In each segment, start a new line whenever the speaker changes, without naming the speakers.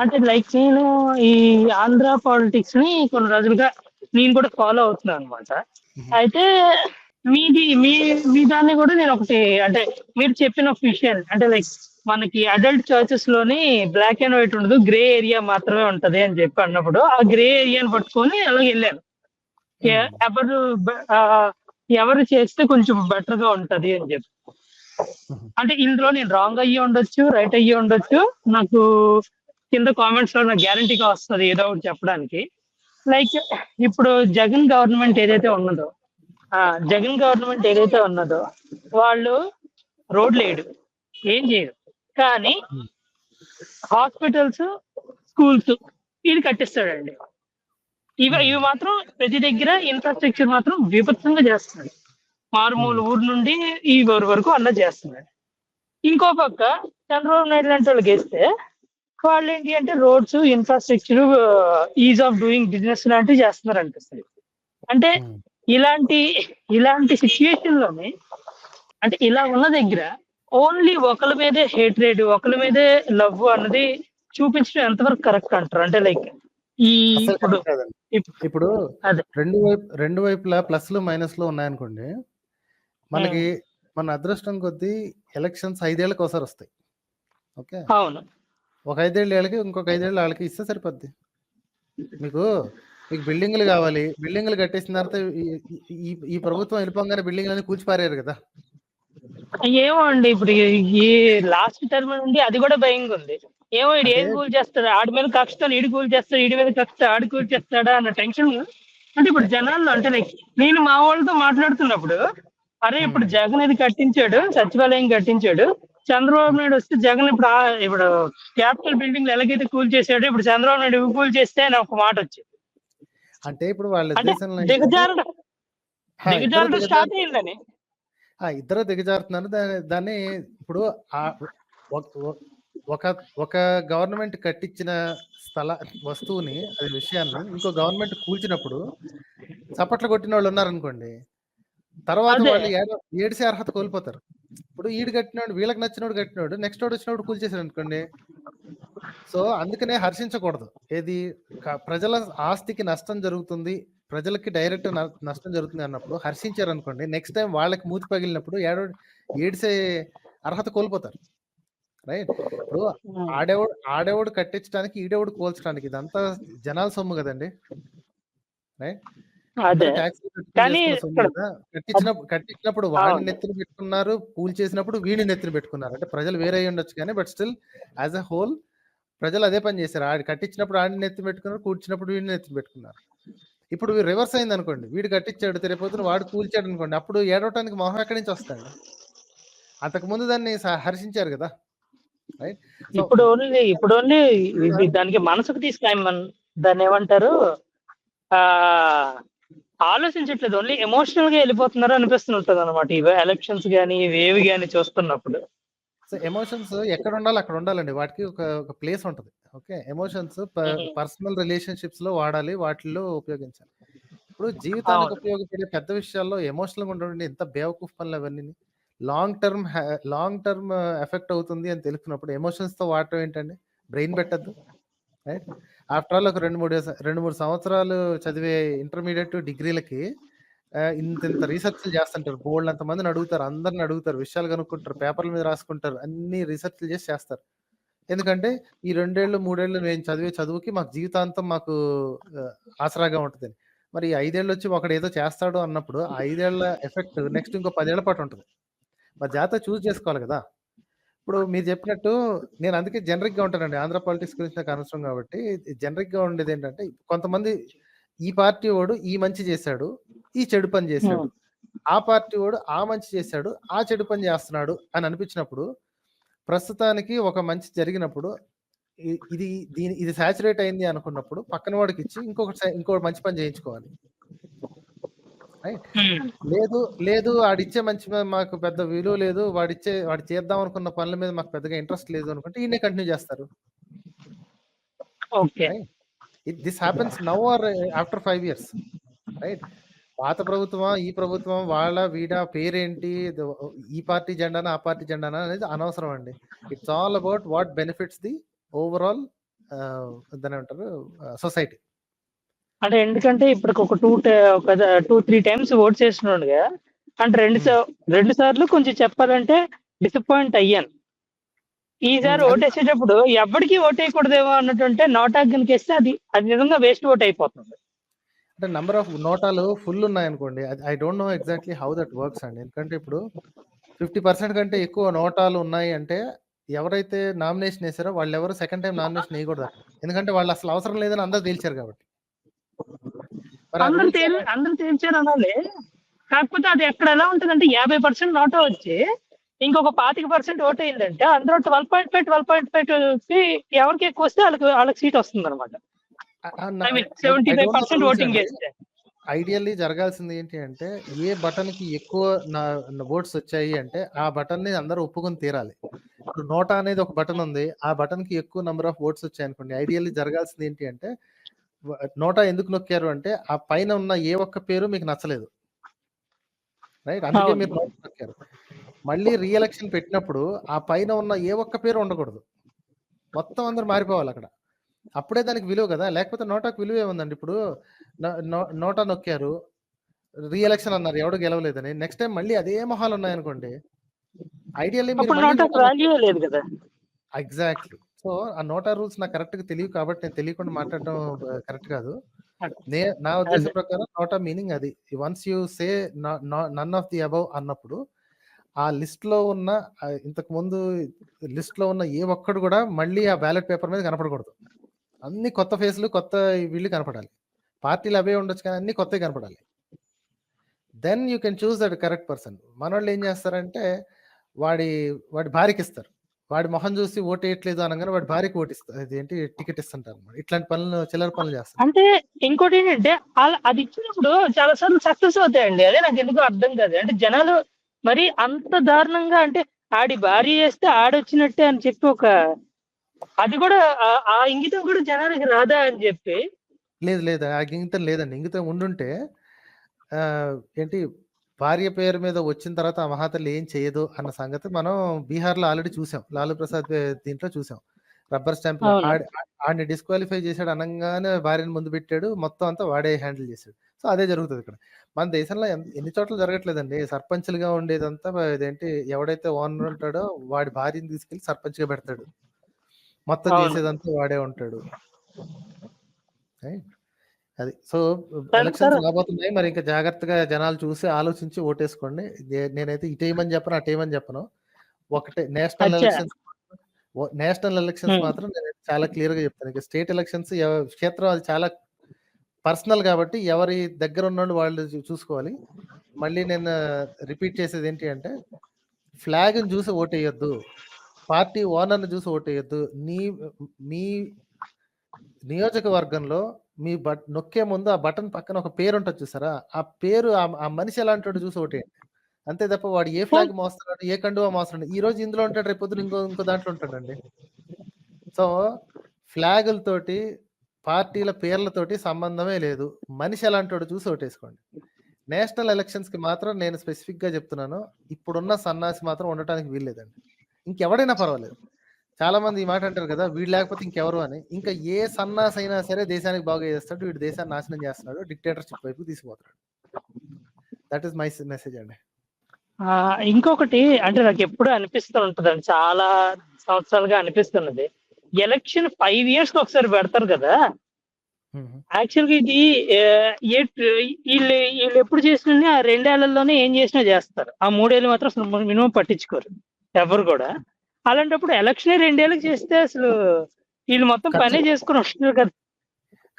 అంటే లైక్ నేను ఈ ఆంధ్ర పాలిటిక్స్ ని కొన్ని రోజులుగా నేను కూడా ఫాలో అవుతున్నాను అనమాట. అయితే మీ దాన్ని కూడా నేను ఒకటి అంటే మీరు చెప్పిన ఒక విషయం అంటే లైక్ మనకి అడల్ట్ చాయిసెస్ లోని బ్లాక్ అండ్ వైట్ ఉండదు, గ్రే ఏరియా మాత్రమే ఉంటది అని చెప్పి అన్నప్పుడు ఆ గ్రే ఏరియాని పట్టుకొని అలా వెళ్ళాను. ఎవరు ఎవరు చేస్తే కొంచెం బెటర్ గా ఉంటది అని చెప్పి. అంటే ఇందులో నేను రాంగ్ అయ్యి ఉండొచ్చు, రైట్ అయ్యి ఉండొచ్చు. నాకు కింద కామెంట్స్ లో నాకు గ్యారంటీగా వస్తుంది ఏదో ఒకటి చెప్పడానికి. లైక్ ఇప్పుడు జగన్ గవర్నమెంట్ ఏదైతే ఉన్నదో వాళ్ళు రోడ్లు వేయడు, ఏం చేయడు, కానీ హాస్పిటల్స్, స్కూల్స్ ఇది కట్టిస్తాడండి. ఇవి మాత్రం ప్రతి దగ్గర ఇన్ఫ్రాస్ట్రక్చర్ మాత్రం విపత్సంగా చేస్తున్నాడు. మారుమూల ఊరు నుండి ఈ ఊరు వరకు అలా చేస్తున్నాడు. ఇంకో పక్క చంద్రబాబు నాయుడు లాంటి వాళ్ళకి వేస్తే వాళ్ళు ఏంటి అంటే roads, infrastructure, is of doing business లాంటివి చేస్తున్నారు అనిపిస్తుంది. అంటే ఇలాంటి సిచ్యుయేషన్ లోనే అంటే ఇలా ఉన్న దగ్గర ఓన్లీ ఒకరి మీదే హేట్రేడ్, ఒకరి మీదే లవ్ అన్నది చూపించడం ఎంతవరకు కరెక్ట్ అంటారు? అంటే లైక్
ఇప్పుడు రెండు వైపులా ప్లస్లు మైనస్లు ఉన్నాయనుకోండి, మనకి మన అదృష్టం కొద్దీ ఎలక్షన్స్ 5 ఏళ్ళకి ఒకసారి వస్తాయి. ఓకే,
అవును,
ఒక 5 ఏళ్ళ వాళ్ళకి ఇంకొక 5 ఏళ్ళ వాళ్ళకి ఇస్తే సరిపోద్ది. మీకు బిల్డింగ్లు కావాలి, బిల్డింగ్లు కట్టేసిన తర్వాత ఈ ప్రభుత్వం వెళ్ళిపోగానే బిల్డింగ్లన్నీ కూల్చిపారారు కదా.
ఏమో అండి, ఇప్పుడు ఈ లాస్ట్ టర్మ్ నుండి అది కూడా భయంగా ఉంది. ఏమో ఇడు ఏది కూల్ చేస్తాడు, ఆడి మీద కక్షతో ఈడు కూల్ చేస్తాడు, ఈడి మీద కక్ష ఆడు కూల్ చేస్తాడా అన్న టెన్షన్. అంటే ఇప్పుడు జనాల్లో అంటే లైక్ నేను మా వాళ్ళతో మాట్లాడుతున్నప్పుడు, అరే ఇప్పుడు జగన్ ఇది కట్టించాడు, సచివాలయం కట్టించాడు, చంద్రబాబు నాయుడు వస్తే జగన్ ఇప్పుడు క్యాపిటల్ బిల్డింగ్ ఎలాగైతే కూల్ చేశాడు, ఇప్పుడు చంద్రబాబు నాయుడు కూల్ చేస్తే అని ఒక మాట వచ్చింది.
అంటే ఇప్పుడు వాళ్ళ
దిగజారడం స్టార్ట్ అయిందని
ఇద్దరు దిగజారుతున్నారు. దాన్ని ఇప్పుడు ఒక గవర్నమెంట్ కట్టించిన వస్తువుని, అది విషయాన్ని ఇంకో గవర్నమెంట్ కూల్చినప్పుడు చప్పట్లు కొట్టిన వాళ్ళు ఉన్నారనుకోండి, తర్వాత వాళ్ళు ఏడిసే అర్హత కోల్పోతారు. ఇప్పుడు ఈడు కట్టినోడు, వీళ్ళకి నచ్చినోడు కట్టినోడు నెక్స్ట్ వాడు వచ్చినోడు కూల్చేసాడు అనుకోండి. సో అందుకనే హర్షించకూడదు. ఏది ప్రజల ఆస్తికి నష్టం జరుగుతుంది, ప్రజలకి డైరెక్ట్ నష్టం జరుగుతుంది అన్నప్పుడు హర్షించారు అనుకోండి, నెక్స్ట్ టైం వాళ్ళకి మూతి పగిలినప్పుడు ఏడిసే అర్హత కోల్పోతారు. రైట్? ఇప్పుడు ఆడేవాడు కట్టించడానికి, ఈడేవాడు కోల్చడానికి, ఇదంతా జనాల సొమ్ము కదండి. రైట్? కట్టించినప్పుడు వాడిని నెత్తిన పెట్టుకున్నారు, కూల్ చేసినప్పుడు వీడిని నెత్తిన పెట్టుకున్నారు. అంటే ప్రజలు వేరే ఉండొచ్చు కానీ but still as a whole ప్రజలు అదే పని చేశారు. కట్టించినప్పుడు ఆడిని నెత్తి పెట్టుకున్నారు, కూర్చున్నప్పుడు వీడిని నెత్తి పెట్టుకున్నారు. ఇప్పుడు రివర్స్ అయింది అనుకోండి, వీడు కట్టించాడు, తిరిగిపోతున్న వాడు కూల్చాడు అనుకోండి, అప్పుడు ఏడవటానికి మొహం ఎక్కడి నుంచి వస్తాడు? అంతకుముందు దాన్ని హర్షించారు కదా. రైట్?
ఇప్పుడు ఓన్లీ దానికి మనసుకు దాన్ని ఏమంటారు, ఆలోచించట్లేదు, ఓన్లీ ఎమోషనల్ గా వెళ్ళిపోతున్నారు అనిపిస్తుంటది అనమాట. ఇవి ఎలక్షన్స్ కానీ ఇవేవి కానీ చూస్తున్నప్పుడు.
సో ఎమోషన్స్ ఎక్కడ ఉండాలి అక్కడ ఉండాలండి, వాటికి ఒక ప్లేస్ ఉంటుంది. ఓకే, ఎమోషన్స్ పర్సనల్ రిలేషన్షిప్స్ లో వాడాలి, వాటిల్లో ఉపయోగించాలి. ఇప్పుడు జీవితానికి ఉపయోగపడే పెద్ద విషయాల్లో ఎమోషనల్గా ఉండడం ఎంత బేవకూఫ్ పనులు అవన్నీ. లాంగ్ టర్మ్ ఎఫెక్ట్ అవుతుంది అని తెలుసుకున్నప్పుడు ఎమోషన్స్ తో వాడటం ఏంటండి? బ్రెయిన్ పెట్టద్దు. రైట్? ఆఫ్టర్ ఆల్ ఒక 2-3 సంవత్సరాలు చదివే ఇంటర్మీడియట్ డిగ్రీలకి ఇంత రీసెర్చ్లు చేస్తుంటారు. బోల్డ్ అంతమందిని అడుగుతారు, అందరిని అడుగుతారు, విషయాలు కనుక్కుంటారు, పేపర్ల మీద రాసుకుంటారు, అన్ని రీసెర్చ్లు చేసి చేస్తారు. ఎందుకంటే ఈ 2-3 ఏళ్ళు నేను చదివే చదువుకి మాకు జీవితాంతం మాకు ఆసరాగా ఉంటుంది. మరి 5 ఏళ్ళు వచ్చి ఒకడు ఏదో చేస్తాడు అన్నప్పుడు 5 ఏళ్ల ఎఫెక్ట్ నెక్స్ట్ ఇంకో 10 ఏళ్ల పాటు ఉంటుంది. మరి జాగ్రత్త చూస్ చేసుకోవాలి కదా. ఇప్పుడు మీరు చెప్పినట్టు నేను అందుకే జనరిక్ గా ఉంటానండి. ఆంధ్ర పాలిటిక్స్ గురించి నాకు అనవసరం కాబట్టి జనరిక్ గా ఉండేది ఏంటంటే, కొంతమంది ఈ పార్టీ వాడు ఈ మంచి చేశాడు, ఈ చెడు పని చేశాడు, ఆ పార్టీ వాడు ఆ మంచి చేశాడు, ఆ చెడు పని చేస్తున్నాడు అని అనిపించినప్పుడు, ప్రస్తుతానికి ఒక మంచి జరిగినప్పుడు ఇది సాచురేట్ అయింది అనుకున్నప్పుడు పక్కన వాడికి ఇచ్చి ఇంకొకటి మంచి పని చేయించుకోవాలి. లేదు ఆడిచ్చే మంచి మాకు పెద్ద విలువ లేదు, వాడు చేద్దాం అనుకున్న పనుల మీద మాకు పెద్దగా ఇంట్రెస్ట్ లేదు అనుకుంటే ఈయనే కంటిన్యూ చేస్తారు. This happens now or after 5 years. Right? పాత ప్రభుత్వం, ఈ ప్రభుత్వం, వాళ్ళ వీడ పేరేంటి, ఈ పార్టీ జెండానా ఆ పార్టీ జెండానా అనేది అనవసరం అండి. It's all about what benefits the overall దాన్నేమంటారు సొసైటీ.
అంటే ఎందుకంటే ఇప్పటికి ఒక 2-3 టైమ్స్ ఓట్ చేసినోడుగా అంటే
హ్మ్.
2 సార్లు కొంచెం చెప్పాలంటే డిసప్పాయింట్ అయ్యాను. ఈసారి
అది
ఓటేసేటప్పుడు ఎవ్వడికి ఓటేయకూడదేమో అన్నట్టుంటే నోటాకు గనుకేస్తే అది నిజంగా వేస్ట్ ఓట్ అయిపోతుంది.
అంటే నంబర్ ఆఫ్ నోటాలు ఫుల్ ఉన్నాయనుకోండి. I don't know exactly how that works అండి. ఎందుకంటే ఇప్పుడు 50% కంటే ఎక్కువ నోటాలు ఉన్నాయి అంటే ఎవరైతే నామినేషన్ ఏసారో వాళ్ళెవరు సెకండ్ టైమ్ నామినేషన్ ఎయకూడదక్కడ. ఎందుకంటే వాళ్ళసలు అవసరం లేదని అందరూ తేల్చారు కాబట్టి. మరి ఆ రూల్స్ ఎలా
అందరూ తేల్చారనాలి. కాకపోతే అది అక్కడ ఎలా ఉంటదంటే 50% నోటా వచ్చి ఇంకొక 25% ఓటయిందంటే అందులో 12.5, 12.5కి ఎవరికి ఎక్కువొస్తే ఆళ్ళకి సీట్ వస్తుందన్నమాట.
ఆహ్, ఆహ్, న
I mean
I don't know the
75%
rules
voting
అండి.
ఏస్తే.
ఐడియల్లీ జరగాల్సింది ఏంటి అంటే ఏ బటన్‌కి ఎక్కువ నా ఓట్స్ వచ్చాయి అంటే ఆ బటన్‌ని అందరూ ఒప్పుకొని తీరాలి. ఇప్పుడు నోటా అనేది ఒక బటన్ ఉంది. ఆ బటన్‌కి ఎక్కువ నంబర్ ఆఫ్ ఓట్స్ వచ్చాయనుకోండి. ఐడియల్లీ జరగాల్సింది ఏంటి అంటే నోటా ఎందుకు నొక్కారు అంటే ఆ పైన ఉన్న ఏ ఒక్క పేరు మీకు నచ్చలేదు. రైట్? అందుకే
అవును.
మీరు నోటా నొక్కారు. మళ్ళీ రీ ఎలక్షన్ పెట్టినప్పుడు ఆ పైన ఉన్న ఏ ఒక్క పేరు ఉండకూడదు. మొత్తం అందరూ మారిపోవాలక్కడ. అప్పుడే దానికి విలువ గదా! లేకపోతే నోటాకు విలువ ఏముందండి? ఇప్పుడు నోటా నొక్కారు. రీ ఎలక్షన్ అన్నారు. ఎవడు గెలవలేదని. నెక్స్ట్ టైమ్ మళ్ళీ అదే మొహాలున్నాయనుకోండి. ఐడియల్లీ మీరు
అప్పుడు
మళ్ళీ
నోటాకు
నోటా నొక్కాలి.
వాల్యూయే లేదు గదా!
ఎగ్జాక్ట్‌లీ. సో, ఆ నోటా రూల్స్ నాకు కరెక్ట్‌గా తెలియవు కాబట్టి నేను తెలియకుండా మాట్లాడడం కరెక్ట్ కాదు. నా
అదే.
ఉద్దేశం ప్రకారం నోటా మీనింగ్ అది. Once you say none of the above అన్నప్పుడు ఆ లిస్ట్‌లో ఉన్న ఇంతకుముందు లిస్ట్‌లో ఉన్న ఏ ఒక్కడు గూడా మళ్ళీ ఆ బ్యాలెట్ పేపర్ మీద కనపడకూడదు. అన్ని కొత్త ఫేస్‌లు, కొత్త వీళ్ళు కనపడాలి. పార్టీలు అవే ఉండొచ్చు కానీ అన్నీ కొత్తయి కనపడాలి. Then you can choose that correct person. మనోళ్ళేం జేస్తారంటే వాడి వాడి భార్యకిస్తారు. వాడి మొహం జూసి ఓటేయట్లేదు అనంగానే వాడి భార్యకి అదేంటి టికెట్ ఇస్తుంటారన్నమాట. ఇట్లాంటి పనులు చిల్లర పనులు జేస్తుంటారు.
అంటే ఇంకోటేంటంటే అది ఇచ్చినప్పుడు చాలా సార్లు సక్సెస్ అవుతాయండి. అదే నాకెందుకో అర్థం కాదు. అంటే జనాలు మరి అంత దారుణంగా అంటే ఆడి భార్య చేస్తే ఆడొచ్చినట్టే అని చెప్పి అది కూడా ఆ ఇంగితం కూడా జనానికి రాదా అని చెప్పి
లేదు లేదు. ఆ ఇంగితం లేదండి. ఇంగితం ఉండుంటే ఏంటి భార్య పేరు మీద వచ్చిన తర్వాత ఆ మహాతల్లి ఏం చేయదు అన్న సంగతి మనం బీహార్‌లో ఆల్రెడీ చూసాం. లాలూ ప్రసాద్ దీంట్లో చూసాం. రబ్బర్ స్టాంప్‌లో
అవును.
ఆడిని డిస్‌క్వాలిఫై చేసాడు అనంగానే భార్యని ముందు పెట్టాడు. మొత్తం అంతా వాడే హ్యాండిల్ చేసాడు. సో, అదే జరుగుతదిక్కడ. మన దేశంలో ఎన్ని చోట్ల జరగట్లేదండి. సర్పంచ్‌లుగా ఉండేదంతా ఇదేంటి ఎవడైతే ఓనర్ ఉంటాడో వాడి భార్యని తీసుకెళ్ళి సర్పంచ్‌గా పెడతాడు. మొత్తం
అవును.
చేసేదంతా వాడే ఉంటాడు. రైట్? అది. సో,
సరే
ఎలక్షన్స్
సార్.
రాబోతున్నాయి. మరి ఇంకా జాగ్రత్తగా జనాలు చూసి, ఆలోచించి ఓటేసుకోండి. నేనైతే ఇటేయమని చెప్పను, అటేయమని చెప్పను. ఒకటే
అచ్చా.
నేషనల్ ఎలక్షన్స్
హ్మ్.
మాత్రం నేనైతే చాలా క్లియర్‌గా చెప్తాను. ఇక స్టేట్ ఎలక్షన్స్ క్షేత్రం అది చాలా పర్సనల్ కాబట్టి ఎవరి దగ్గర ఉన్నోళ్ళు వాళ్ళు చూసుకోవాలి. మళ్ళీ నేను రిపీట్ చేసేదేంటి అంటే, ఫ్లాగ్‌ని చూసి ఓటేయొద్దు. పార్టీ ఓనర్‌ని చూసి ఓటేయొద్దు. మీ నియోజకవర్గంలో మీ నొక్కే ముందు ఆ బటన్ పక్కన ఒక పేరుంటది చూసారా? ఆ పేరు ఆ మనిషి ఎలాంటోడో చూసి ఓటేయండి. అంతే తప్ప వాడు ఏ
సార్.
ఫ్లాగ్ మోస్తున్నాడు, ఏ కండువా మోస్తున్నాడు. ఈరోజు ఇందులో ఉంటాడు, రేపొద్దున ఇంకో దాంట్లో ఉంటాడండి. సో, ఫ్లాగులతోటి, పార్టీల పేర్లతోటి సంబంధమే లేదు. మనిషి ఎలాంటోడో చూసి ఓటేసుకోండి. నేషనల్ ఎలక్షన్స్‌కి మాత్రం నేను స్పెసిఫిక్‌గా చెప్తున్నాను. ఇప్పుడున్న సన్నాసి మాత్రం ఉండటానికి వీల్లేదండి. ఇంకెవడైనా పర్వాలేదు. చాలా మంది ఈ మాట అంటారు కదా! వీడు లేకపోతే ఇంకెవరు అని. ఇంకా ఏ సన్నాసైనా సరే దేశానికి బాగు చేస్తాడు. వీడు దేశాన్ని నాశనం చేస్తున్నాడు. డిక్టేటర్‌షిప్ వైపుకి తీసుకుపోతున్నాడు. దట్ ఈస్ మై మెసేజ్ అండి.
ఇంకొకటి అంటే నాకెప్పుడూ అనిపిస్తూ ఉంటదండి. చాలా సంవత్సరాలుగా అనిపిస్తున్నది. ఎలక్షన్ 5 ఇయర్స్‌కి ఒకసారి పెడతారు కదా!
హుహు.
యాక్చువల్‌గా ఇది ఆహ్, ఎట్ ఈళ్ళెప్పుడు చేసినని ఆ 2 ఏళ్లలోనే ఏం చేసినా చేస్తారు. ఆ 3 ఏళ్ళు మాత్రం అసలు మినిమమ్ పట్టించుకోరు. ఎవరు గూడా. అలాంటప్పుడు ఎలక్షనే 2 ఏళ్ళకి చేస్తే అసలు ఈళ్ళు మొత్తం
ఖర్చు
పనే చేసుకొని వస్తున్నారు కదా!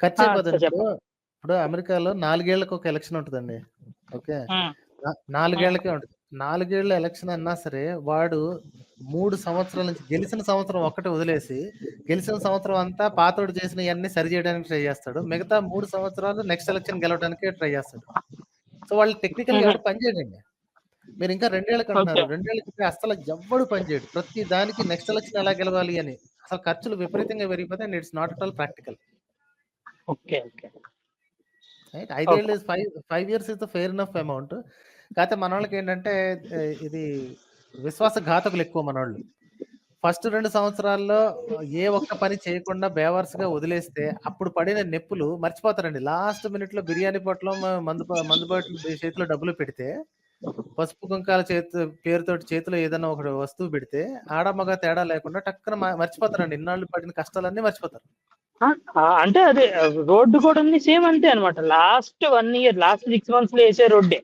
ఖర్చయిపోద్దండి.
సార్ చెప్పండి.
ఇప్పుడు అమెరికాలో 4 ఏళ్లకు ఒక ఎలక్షన్ ఉంటదండి. ఓకే.
హ్మ్.
4
హ్మ్.
ఏళ్లకే ఉంటది. 4 ఏళ్ల ఎలక్షన్ అన్నా సరే వాడు 3 సంవత్సరాల నుంచి గెలిచిన సంవత్సరం ఒక్కటి వదిలేసి, గెలిచిన సంవత్సరం అంతా పాతోడు చేసినయన్నీ సరిజేయడానికి ట్రై చేస్తాడు. మిగతా 3 సంవత్సరాలు నెక్స్ట్ ఎలక్షన్ గెలవడానికే ట్రై చేస్తాడు. సో, వాళ్ళు టెక్నికల్‌గా
హుహు.
ఎవడు పని చేయడండి. మీరింకా 2 ఏళ్ళకి
ఓకే.
అంటున్నారు. 2 ఏళ్ళకి అస్సలు ఎవ్వడు పని చేయడు. ప్రతి దానికి నెక్స్ట్ ఎలక్షన్ ఎలా గెలవాలి అని. అసలు ఖర్చులు విపరీతంగా పెరిగిపోతాయి and it's not at all practical.
Okay. Okay.
Right.
Okay.
5 ఏళ్ళు 5 years is the fair enough amount. కాకపోతే మనోళ్ళకేంటంటే ఇది విశ్వాసఘాతకులు ఎక్కువ మనోళ్ళు. ఫస్ట్ 2 సంవత్సరాల్లో ఏ ఒక్క పని చేయకుండా బేవర్స్‌గా వదిలేస్తే, అప్పుడు పడిన నొప్పులు మర్చిపోతారండి. లాస్ట్ మినిట్‌లో బిర్యానీ పొట్లం, మందు బాటిల్ చేతిలో డబ్బులు పెడితే, పసుపు కుంకాల పేరుతోటి చేతిలో ఏదన్నా ఒక వస్తువు పెడితే, ఆడ మగ తేడా లేకుండా టక్కున మర్చిపోతారండి. ఇన్నాళ్ళు పడిన కష్టాలన్నీ మర్చిపోతారు.
అంటే అదే రోడ్డు కూడా సేమ్ అంతే అనమాట. లాస్ట్ 1 ఇయర్, లాస్ట్ 6 మంత్స్‌లో ఏసే రోడ్డే.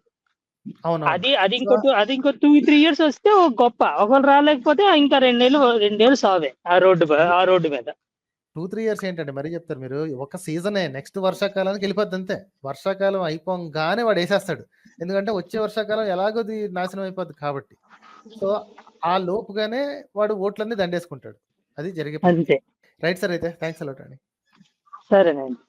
అవునవును.
అది
సో
ఇంకో 2, 3 ఇయర్స్ వస్తే ఓ గొప్ప. ఒకవేళ రాలేకపోతే ఇంకా 2 ఏళ్ళు సావే ఆ రోడ్డు మీద.
2, 3 ఇయర్స్ ఏంటండి మరీ చెప్తారు మీరు. ఒక సీజనే నెక్స్ట్ వర్షాకాలానికి ఎళ్ళిపోద్ది అంతే. వర్షాకాలం అయిపోంగానే వాడేసేస్తాడు. ఎందుకంటే వచ్చే వర్షాకాలం ఎలాగో నాశనం అయిపోద్ది కాబట్టి. సో, ఆ లోపుగానే వాడు ఓట్లన్నీ దండేసుకుంటాడు. అది జరిగే పని.
అంతే.
రైట్ సార్ అయితే. థాంక్స్ ఎ లాట్ అండి.
సరేనండి.